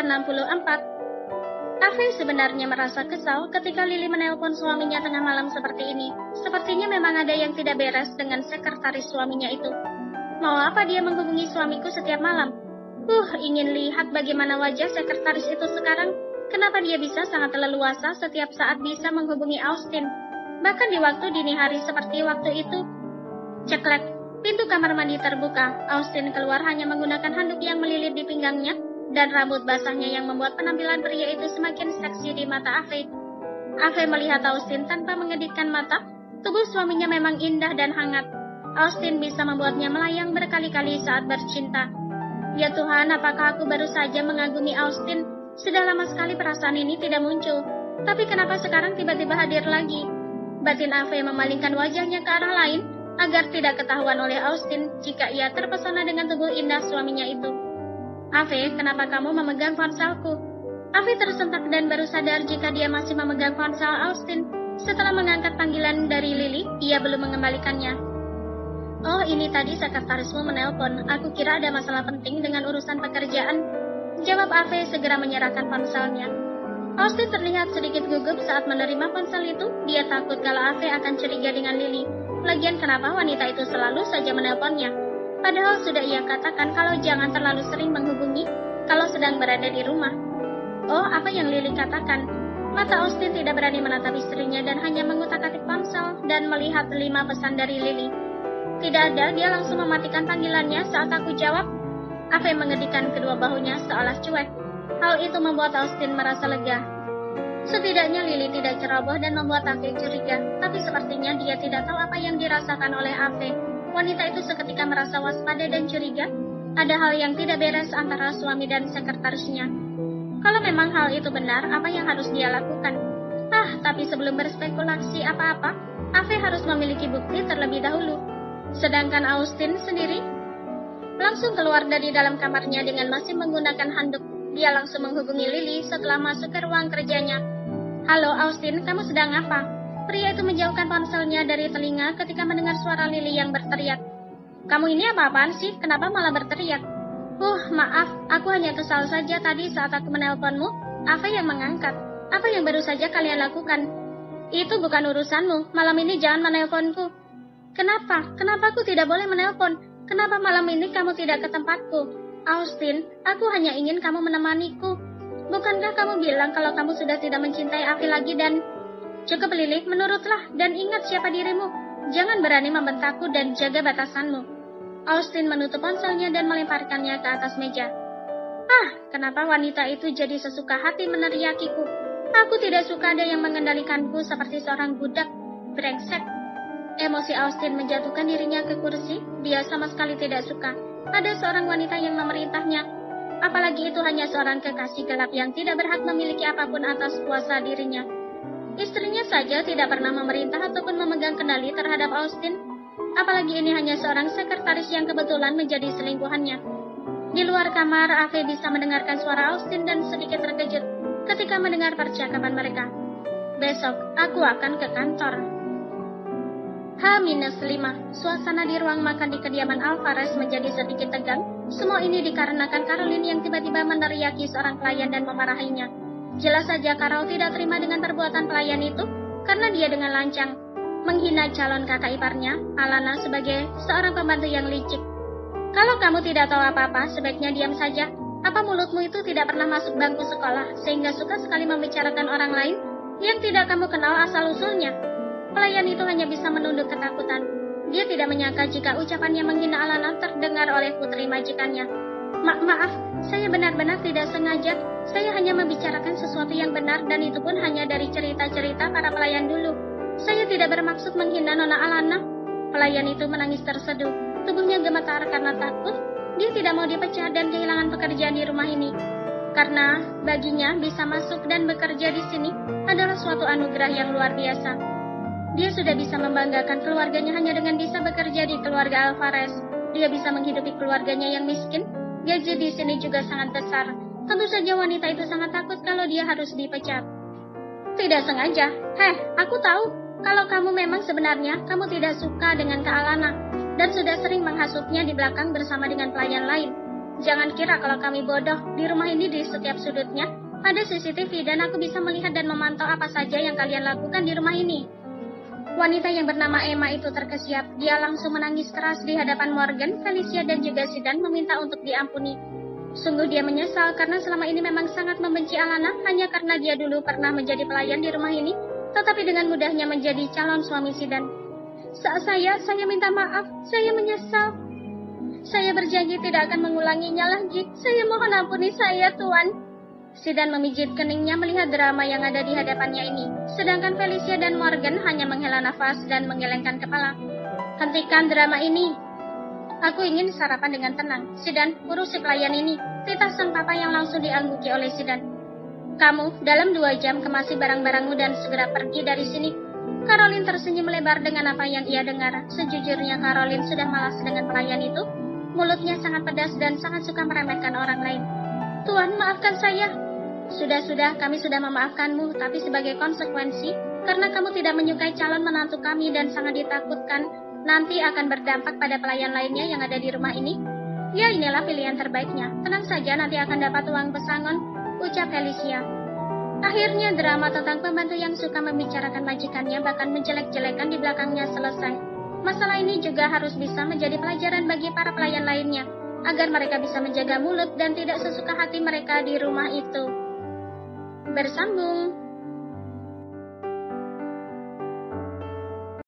ke-64. Ave sebenarnya merasa kesal ketika Lily menelpon suaminya tengah malam seperti ini. Sepertinya memang ada yang tidak beres dengan sekretaris suaminya itu. Mau apa dia menghubungi suamiku setiap malam? Ingin lihat bagaimana wajah sekretaris itu sekarang. Kenapa dia bisa sangat leluasa setiap saat bisa menghubungi Austin? Bahkan di waktu dini hari seperti waktu itu. Ceklek, pintu kamar mandi terbuka. Austin keluar hanya menggunakan handuk yang melilit di pinggangnya, dan rambut basahnya yang membuat penampilan pria itu semakin seksi di mata Ave. Ave melihat Austin tanpa mengedipkan mata. Tubuh suaminya memang indah dan hangat. Austin bisa membuatnya melayang berkali-kali saat bercinta. Ya Tuhan, apakah aku baru saja mengagumi Austin? Sudah lama sekali perasaan ini tidak muncul. Tapi kenapa sekarang tiba-tiba hadir lagi? Batin Ave memalingkan wajahnya ke arah lain, agar tidak ketahuan oleh Austin jika ia terpesona dengan tubuh indah suaminya itu. Ave, kenapa kamu memegang ponselku? Ave tersentak dan baru sadar jika dia masih memegang ponsel Austin. Setelah mengangkat panggilan dari Lily, ia belum mengembalikannya. Oh, ini tadi sekretarismu menelpon. Aku kira ada masalah penting dengan urusan pekerjaan. Jawab Ave segera menyerahkan ponselnya. Austin terlihat sedikit gugup saat menerima ponsel itu. Dia takut kalau Ave akan curiga dengan Lily. Lagian kenapa wanita itu selalu saja menelponnya? Padahal sudah ia katakan kalau jangan terlalu sering menghubungi kalau sedang berada di rumah. Oh, apa yang Lily katakan? Mata Austin tidak berani menatap istrinya dan hanya mengutak-atik ponsel dan melihat 5 pesan dari Lily. Tidak ada, dia langsung mematikan panggilannya saat aku jawab. Ave mengedikan kedua bahunya seolah cuek. Hal itu membuat Austin merasa lega. Setidaknya Lily tidak ceroboh dan membuat Ave curiga, tapi sepertinya dia tidak tahu apa yang dirasakan oleh Ave. Wanita itu seketika merasa waspada dan curiga. Ada hal yang tidak beres antara suami dan sekretarisnya. Kalau memang hal itu benar, apa yang harus dia lakukan? Tapi sebelum berspekulasi apa-apa, Ave harus memiliki bukti terlebih dahulu. Sedangkan Austin sendiri langsung keluar dari dalam kamarnya dengan masih menggunakan handuk. Dia langsung menghubungi Lily setelah masuk ke ruang kerjanya. Halo Austin, kamu sedang apa? Pria itu menjauhkan ponselnya dari telinga ketika mendengar suara Lily yang berteriak. Kamu ini apa-apaan sih? Kenapa malah berteriak? Maaf, aku hanya kesal saja tadi saat aku menelponmu. Ave yang mengangkat. Apa yang baru saja kalian lakukan? Itu bukan urusanmu. Malam ini jangan menelponku. Kenapa? Kenapa aku tidak boleh menelpon? Kenapa malam ini kamu tidak ke tempatku? Austin, aku hanya ingin kamu menemaniku. Bukankah kamu bilang kalau kamu sudah tidak mencintai Ave lagi dan... Cukup Lily, menurutlah dan ingat siapa dirimu. Jangan berani membentakku dan jaga batasanmu. Austin menutup ponselnya dan melemparkannya ke atas meja. Kenapa wanita itu jadi sesuka hati meneriakiku? Aku tidak suka ada yang mengendalikanku seperti seorang budak. Brengsek. Emosi Austin menjatuhkan dirinya ke kursi. Dia sama sekali tidak suka ada seorang wanita yang memerintahnya. Apalagi itu hanya seorang kekasih gelap yang tidak berhak memiliki apapun atas kuasa dirinya. Istrinya saja tidak pernah memerintah ataupun memegang kendali terhadap Austin. Apalagi ini hanya seorang sekretaris yang kebetulan menjadi selingkuhannya. Di luar kamar, Ave bisa mendengarkan suara Austin dan sedikit terkejut ketika mendengar percakapan mereka. Besok, aku akan ke kantor. H-5. Suasana di ruang makan di kediaman Alvarez menjadi sedikit tegang. Semua ini dikarenakan Caroline yang tiba-tiba meneriaki seorang pelayan dan memarahinya. Jelas saja Carol tidak terima dengan perbuatan pelayan itu, karena dia dengan lancang menghina calon kakak iparnya, Alana, sebagai seorang pembantu yang licik. Kalau kamu tidak tahu apa-apa, sebaiknya diam saja. Apa mulutmu itu tidak pernah masuk bangku sekolah, sehingga suka sekali membicarakan orang lain yang tidak kamu kenal asal-usulnya? Pelayan itu hanya bisa menunduk ketakutan. Dia tidak menyangka jika ucapannya menghina Alana terdengar oleh putri majikannya. Maaf, saya benar-benar tidak sengaja. Saya hanya membicarakan sesuatu yang benar dan itu pun hanya dari cerita-cerita para pelayan dulu. Saya tidak bermaksud menghina Nona Alana. Pelayan itu menangis terseduh. Tubuhnya gemetar karena takut. Dia tidak mau dipecat dan kehilangan pekerjaan di rumah ini. Karena baginya bisa masuk dan bekerja di sini adalah suatu anugerah yang luar biasa. Dia sudah bisa membanggakan keluarganya hanya dengan bisa bekerja di keluarga Alvarez. Dia bisa menghidupi keluarganya yang miskin. Gaji di sini juga sangat besar. Tentu saja wanita itu sangat takut kalau dia harus dipecat. Tidak sengaja. Aku tahu kalau kamu memang sebenarnya kamu tidak suka dengan Kak Alana dan sudah sering menghasutnya di belakang bersama dengan pelayan lain. Jangan kira kalau kami bodoh. Di rumah ini di setiap sudutnya ada CCTV dan aku bisa melihat dan memantau apa saja yang kalian lakukan di rumah ini. Wanita yang bernama Emma itu terkesiap. Dia langsung menangis keras di hadapan Morgan, Felicia, dan juga Sidan meminta untuk diampuni. Sungguh dia menyesal karena selama ini memang sangat membenci Alana hanya karena dia dulu pernah menjadi pelayan di rumah ini, tetapi dengan mudahnya menjadi calon suami Sidan. Saya minta maaf, saya menyesal. Saya berjanji tidak akan mengulanginya lagi. Saya mohon ampuni saya, Tuan. Sidan memijit keningnya melihat drama yang ada di hadapannya ini. Sedangkan Felicia dan Morgan hanya menghela nafas dan menggelengkan kepala. Hentikan drama ini. Aku ingin sarapan dengan tenang. Sidan, urus si pelayan ini. Titah sang papa yang langsung diangguki oleh Sidan. Kamu, dalam 2 jam kemasi barang-barangmu dan segera pergi dari sini. Caroline tersenyum lebar dengan apa yang ia dengar. Sejujurnya Caroline sudah malas dengan pelayan itu. Mulutnya sangat pedas dan sangat suka meremehkan orang lain. Tuan, maafkan saya. Sudah, kami sudah memaafkanmu, tapi sebagai konsekuensi, karena kamu tidak menyukai calon menantu kami dan sangat ditakutkan, nanti akan berdampak pada pelayan lainnya yang ada di rumah ini. Ya, inilah pilihan terbaiknya. Tenang saja, nanti akan dapat uang pesangon, ucap Felicia. Akhirnya drama tentang pembantu yang suka membicarakan majikannya bahkan menjelek-jelekan di belakangnya selesai. Masalah ini juga harus bisa menjadi pelajaran bagi para pelayan lainnya, agar mereka bisa menjaga mulut dan tidak sesuka hati mereka di rumah itu. Bersambung.